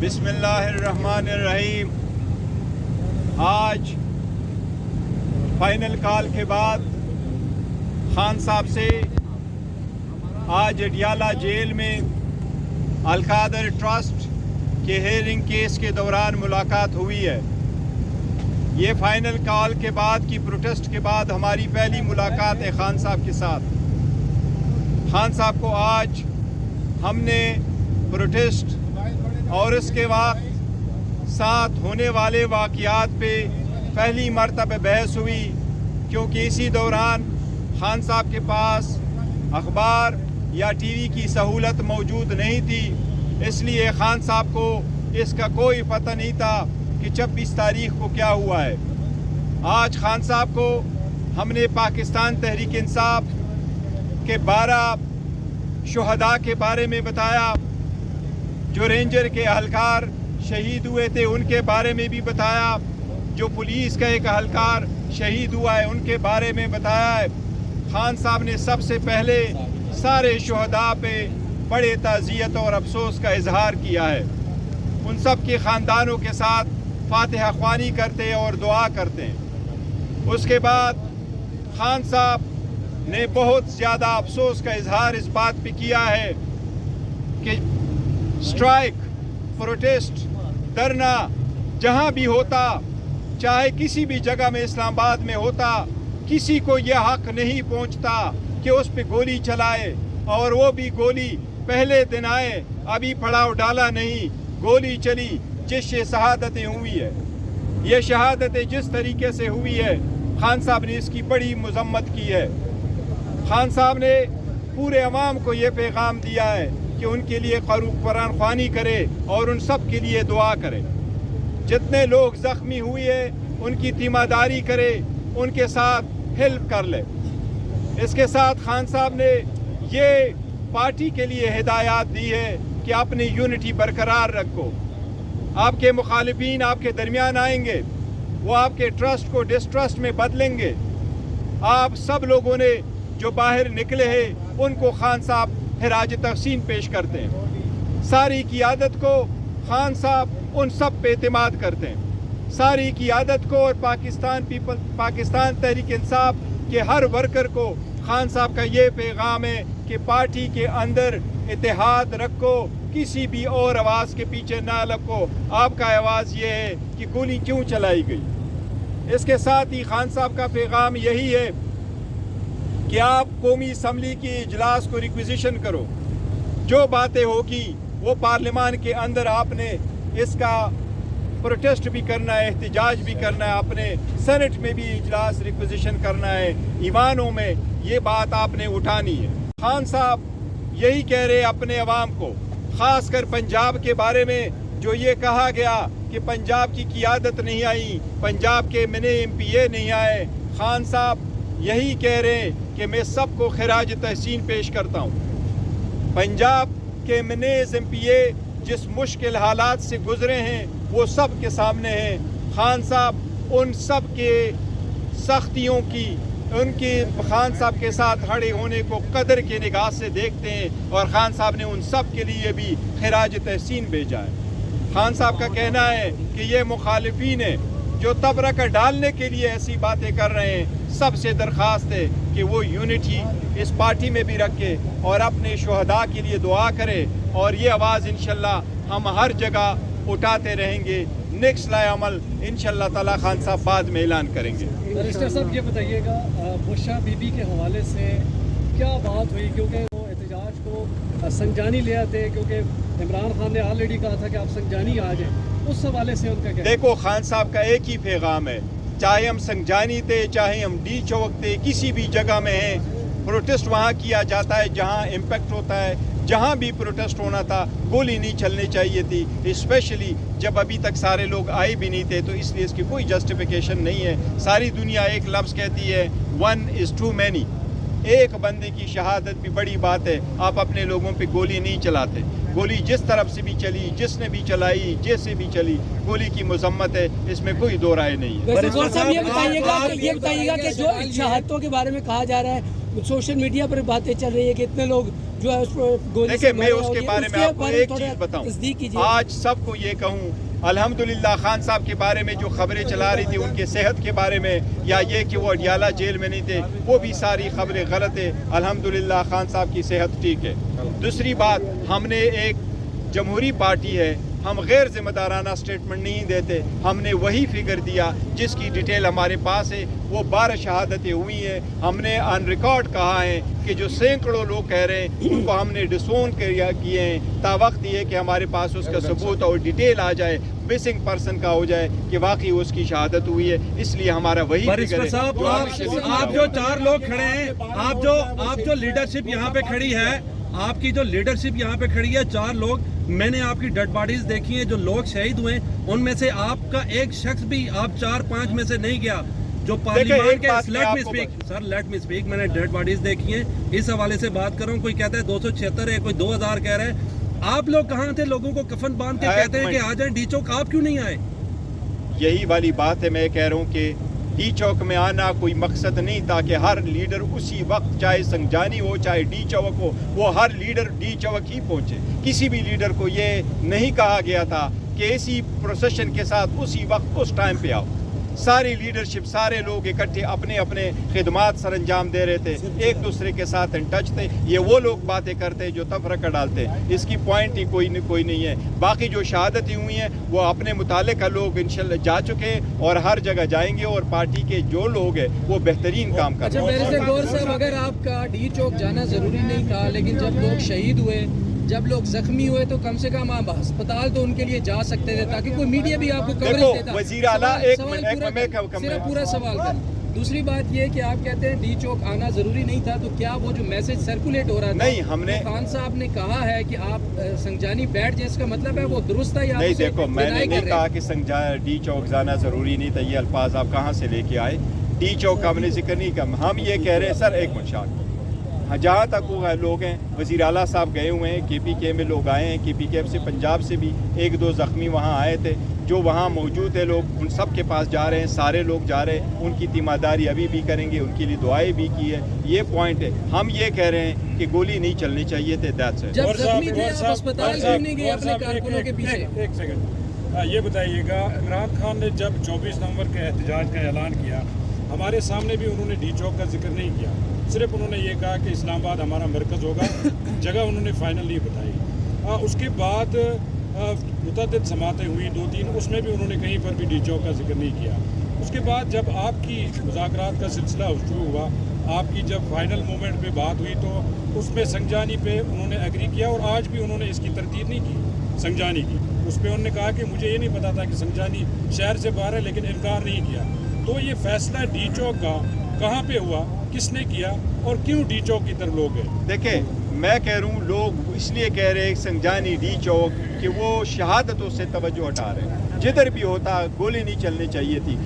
بسم اللہ الرحمن الرحیم۔ آج فائنل کال کے بعد خان صاحب سے آج اڈیالہ جیل میں القادر ٹرسٹ کے ہیئرنگ کیس کے دوران ملاقات ہوئی ہے۔ یہ فائنل کال کے بعد کی پروٹیسٹ کے بعد ہماری پہلی ملاقات ہے خان صاحب کے ساتھ۔ خان صاحب کو آج ہم نے پروٹیسٹ اور اس کے وقت ساتھ ہونے والے واقعات پہ پہلی مرتبہ بحث ہوئی، کیونکہ اسی دوران خان صاحب کے پاس اخبار یا ٹی وی کی سہولت موجود نہیں تھی، اس لیے خان صاحب کو اس کا کوئی پتہ نہیں تھا کہ 26 تاریخ کو کیا ہوا ہے۔ آج خان صاحب کو ہم نے پاکستان تحریک انصاف کے 12 شہداء کے بارے میں بتایا، جو رینجر کے اہلکار شہید ہوئے تھے ان کے بارے میں بھی بتایا، جو پولیس کا ایک اہلکار شہید ہوا ہے ان کے بارے میں بتایا ہے۔ خان صاحب نے سب سے پہلے سارے شہداء پہ بڑے تعزیت اور افسوس کا اظہار کیا ہے۔ ان سب کے خاندانوں کے ساتھ فاتحہ خوانی کرتے ہیں اور دعا کرتے ہیں۔ اس کے بعد خان صاحب نے بہت زیادہ افسوس کا اظہار اس بات پہ کیا ہے کہ اسٹرائک، پروٹیسٹ، دھرنا جہاں بھی ہوتا، چاہے کسی بھی جگہ میں اسلام آباد میں ہوتا، کسی کو یہ حق نہیں پہنچتا کہ اس پہ گولی چلائے، اور وہ بھی گولی پہلے دن آئے، ابھی پڑاؤ ڈالا نہیں، گولی چلی، جس سے شہادتیں ہوئی ہے۔ یہ شہادتیں جس طریقے سے ہوئی ہے، خان صاحب نے اس کی بڑی مذمت کی ہے۔ خان صاحب نے پورے عوام کو یہ پیغام دیا ہے کہ ان کے لیے قرآن خوانی کرے اور ان سب کے لیے دعا کرے۔ جتنے لوگ زخمی ہوئے ان کی تیمارداری کرے، ان کے ساتھ ہیلپ کر لے۔ اس کے ساتھ خان صاحب نے یہ پارٹی کے لیے ہدایات دی ہے کہ اپنی یونٹی برقرار رکھو۔ آپ کے مخالفین آپ کے درمیان آئیں گے، وہ آپ کے ٹرسٹ کو ڈسٹرسٹ میں بدلیں گے۔ آپ سب لوگوں نے جو باہر نکلے ہیں ان کو خان صاحب خراج تحسین پیش کرتے ہیں۔ ساری قیادت کو خان صاحب ان سب پہ اعتماد کرتے ہیں۔ ساری قیادت کو اور پاکستان تحریک انصاف کے ہر ورکر کو خان صاحب کا یہ پیغام ہے کہ پارٹی کے اندر اتحاد رکھو، کسی بھی اور آواز کے پیچھے نہ لگو۔ آپ کا آواز یہ ہے کہ گولی کیوں چلائی گئی۔ اس کے ساتھ ہی خان صاحب کا پیغام یہی ہے کہ آپ قومی اسمبلی کی اجلاس کو ریکویزیشن کرو۔ جو باتیں ہوگی وہ پارلیمان کے اندر آپ نے اس کا پروٹیسٹ بھی کرنا ہے، احتجاج بھی کرنا ہے، آپ نے سینٹ میں بھی اجلاس ریکویزیشن کرنا ہے، ایوانوں میں یہ بات آپ نے اٹھانی ہے۔ خان صاحب یہی کہہ رہے اپنے عوام کو، خاص کر پنجاب کے بارے میں جو یہ کہا گیا کہ پنجاب کی قیادت نہیں آئی، پنجاب کے منے MP نہیں آئے۔ خان صاحب یہی کہہ رہے ہیں کہ میں سب کو خراج تحسین پیش کرتا ہوں۔ پنجاب کے منیز MP جس مشکل حالات سے گزرے ہیں وہ سب کے سامنے ہیں۔ خان صاحب ان سب کے سختیوں کی، خان صاحب کے ساتھ کھڑے ہونے کو قدر کی نگاہ سے دیکھتے ہیں، اور خان صاحب نے ان سب کے لیے بھی خراج تحسین بھیجا ہے۔ خان صاحب کا کہنا ہے کہ یہ مخالفین ہیں جو تفرقہ ڈالنے کے لیے ایسی باتیں کر رہے ہیں، سب سے درخواست ہے کہ وہ یونٹی اس پارٹی میں بھی رکھے اور اپنے شہداء کے لیے دعا کرے، اور یہ آواز انشاءاللہ ہم ہر جگہ اٹھاتے رہیں گے۔ نیکسٹ لائے عمل انشاءاللہ تعالی خان صاحب بعد میں اعلان کریں گے۔ رجسٹر صاحب یہ بتائیے گا، بشرا بی بی کے حوالے سے کیا بات ہوئی، کیونکہ وہ احتجاج کو سنجانی لے آتے، کیونکہ عمران خان نے آلریڈی کہا تھا کہ آپ سنجانی آ جائیں، اس حوالے سے ان کا کیا؟ دیکھو خان صاحب کا ایک ہی پیغام ہے، چاہے ہم سنجانی تھے، چاہے ہم ڈی چوک تھے، کسی بھی جگہ میں ہیں، پروٹیسٹ وہاں کیا جاتا ہے جہاں امپیکٹ ہوتا ہے۔ جہاں بھی پروٹیسٹ ہونا تھا گولی نہیں چلنی چاہیے تھی، اسپیشلی جب ابھی تک سارے لوگ آئے بھی نہیں تھے، تو اس لیے اس کی کوئی جسٹیفیکیشن نہیں ہے۔ ساری دنیا ایک لفظ کہتی ہے one is too many، ایک بندے کی شہادت بھی بڑی بات ہے۔ آپ اپنے لوگوں پہ گولی نہیں چلاتے، گولی جس طرف سے بھی چلی، جس نے بھی چلائی، جیسے بھی چلی، گولی کی مذمت ہے، اس میں کوئی دو رائے نہیں ہے۔ یہ بتائیے گا کہ جو شہادتوں کے بارے میں کہا جا رہا ہے، سوشل میڈیا پر باتیں چل رہی ہے کہ اتنے لوگ جو ہے اس کو گولی دیکھیں سے میں مارا اس ہو کے گیا، بارے میں آپ کو بارے ایک تھوڑا چیز بتاؤں. تصدیق کیجیے. آج سب کو یہ کہوں الحمدللہ خان صاحب کے بارے میں جو خبریں چلا رہی تھی ان کے صحت کے بارے میں یا یہ کہ وہ اڈیالہ جیل میں نہیں تھے، وہ بھی ساری خبریں غلط ہے. الحمدللہ خان صاحب کی صحت ٹھیک ہے. دوسری بات، ہم نے ایک جمہوری پارٹی ہے، ہم غیر ذمہ دارانہ سٹیٹمنٹ نہیں دیتے. ہم نے وہی فگر دیا جس کی ڈیٹیل ہمارے پاس ہے. وہ 12 شہادتیں ہوئی ہیں. ہم نے آن ریکارڈ کہا ہے کہ جو سینکڑوں لوگ کہہ رہے ہیں ان کو ہم نے ڈسون کیے ہیں. تا وقت یہ کہ ہمارے پاس اس کا ثبوت اور ڈیٹیل آ جائے، مسنگ پرسن کا ہو جائے کہ واقعی اس کی شہادت ہوئی ہے. اس لیے ہمارا وہی بارسٹر صاحب، آپ جو 4 لوگ کھڑے ہیں، آپ جو لیڈرشپ یہاں پہ کھڑی ہے، آپ کی جو لیڈرشپ یہاں پہ کھڑی ہے، 4 لوگ، میں نے آپ کی ڈیڈ باڈیز دیکھی ہیں. جو لوگ شہید ہوئے ان میں سے آپ کا ایک شخص بھی آپ 4-5 میں سے نہیں گیا جو پارلیمان کے. Let me speak. میں نے ڈیڈ باڈیز دیکھی ہیں، اس حوالے سے بات کر رہا ہوں. کوئی کہتا ہے 276 ہے، کوئی 2000 کہہ رہا ہے. آپ لوگ کہاں تھے؟ لوگوں کو کفن باندھ کے کہتے ہیں کہ آ جائیں ڈی چوک، آپ کیوں نہیں آئے؟ یہی والی بات ہے. میں کہہ رہا ہوں کہ ڈی چوک میں آنا کوئی مقصد نہیں تھا کہ ہر لیڈر اسی وقت، چاہے سنجانی ہو چاہے ڈی چوک ہو، وہ ہر لیڈر ڈی چوک ہی پہنچے. کسی بھی لیڈر کو یہ نہیں کہا گیا تھا کہ اسی پروسیشن کے ساتھ اسی وقت اس ٹائم پہ آؤ. ساری لیڈرشپ، سارے لوگ اکٹھے اپنے اپنے خدمات سر انجام دے رہے تھے، ایک دوسرے کے ساتھ ان ٹچ تھے. یہ وہ لوگ باتیں کرتے جو تفرقہ ڈالتے، اس کی پوائنٹ ہی کوئی نہیں ہے. باقی جو شہادتیں ہوئی ہیں وہ اپنے متعلقہ لوگ انشاءاللہ جا چکے ہیں اور ہر جگہ جائیں گے، اور پارٹی کے جو لوگ ہیں وہ بہترین کام کر رہے ہیں. بیرسٹر گور صاحب، اگر آپ کا ڈی چوک جانا ضروری نہیں تھا، لیکن جب لوگ شہید ہوئے، جب لوگ زخمی ہوئے، تو کم سے کم آپ ہسپتال تو ان کے لیے جا سکتے تھے تاکہ کوئی میڈیا بھی آپ کو کوریج دیتا. وزیر اعلیٰ صرف پورا سوال کریں. دوسری بات یہ کہ آپ کہتے ہیں ڈی چوک آنا ضروری نہیں تھا، تو کیا وہ جو میسج سرکولیٹ ہو رہا تھا، نہیں، ہم نے خان صاحب نے کہا ہے کہ آپ سنجانی بیٹھ جائیں، اس کا مطلب ہے وہ درست ہے یا نہیں؟ دیکھو، میں نے نہیں کہا کہ ڈی چوک جانا ضروری نہیں تھا. یہ الفاظ آپ کہاں سے لے کے آئے؟ ڈی چوک ہم نے ذکر نہیں کیا. ہم یہ کہہ رہے ہیں سر، ایک منشاک جہاں تک وہ لوگ ہیں، وزیر اعلیٰ صاحب گئے ہوئے ہیں، کے پی کے میں لوگ آئے ہیں، کے پی کے سے پنجاب سے بھی 1-2 زخمی وہاں آئے تھے. جو وہاں موجود ہیں لوگ، ان سب کے پاس جا رہے ہیں، سارے لوگ جا رہے ہیں. ان کی تیمارداری ابھی بھی کریں گے، ان کے لیے دعائیں بھی کی ہے. یہ پوائنٹ ہے. ہم یہ کہہ رہے ہیں کہ گولی نہیں چلنی چاہیے تھے. جب زخمی تھے آپ اسپتال کیوں نہیں گئے اپنے کارکنوں کے پیچھے؟ ایک سیکنڈ، یہ بتائیے گا، عمران خان نے جب 24 نومبر کے احتجاج کا اعلان کیا، ہمارے سامنے بھی انہوں نے ڈی چوک کا ذکر نہیں کیا. صرف انہوں نے یہ کہا کہ اسلام آباد ہمارا مرکز ہوگا. جگہ انہوں نے فائنل نہیں بتائی. اس کے بعد متعدد سماعتیں ہوئی 2-3، اس میں بھی انہوں نے کہیں پر بھی ڈی چوک کا ذکر نہیں کیا. اس کے بعد جب آپ کی مذاکرات کا سلسلہ شروع ہوا، آپ کی جب فائنل مومنٹ پہ بات ہوئی تو اس میں سنجانی پہ انہوں نے ایگری کیا، اور آج بھی انہوں نے اس کی تردید نہیں کی سنجانی کی. اس پہ انہوں نے کہا کہ مجھے یہ نہیں پتا تھا کہ سنجانی شہر سے باہر ہے، لیکن انکار نہیں کیا. تو یہ فیصلہ ڈی چوک کا کہاں پہ ہوا، کس نے کیا، اور کیوں ڈی چوک کی طرف لوگ گئے؟ دیکھیں، میں کہہ رہا ہوں لوگ اس لیے کہہ رہے ہیں سنجانی ڈی چوک کہ وہ شہادتوں سے توجہ ہٹا رہے ہیں. جدھر بھی ہوتا گولی نہیں چلنی چاہیے تھی.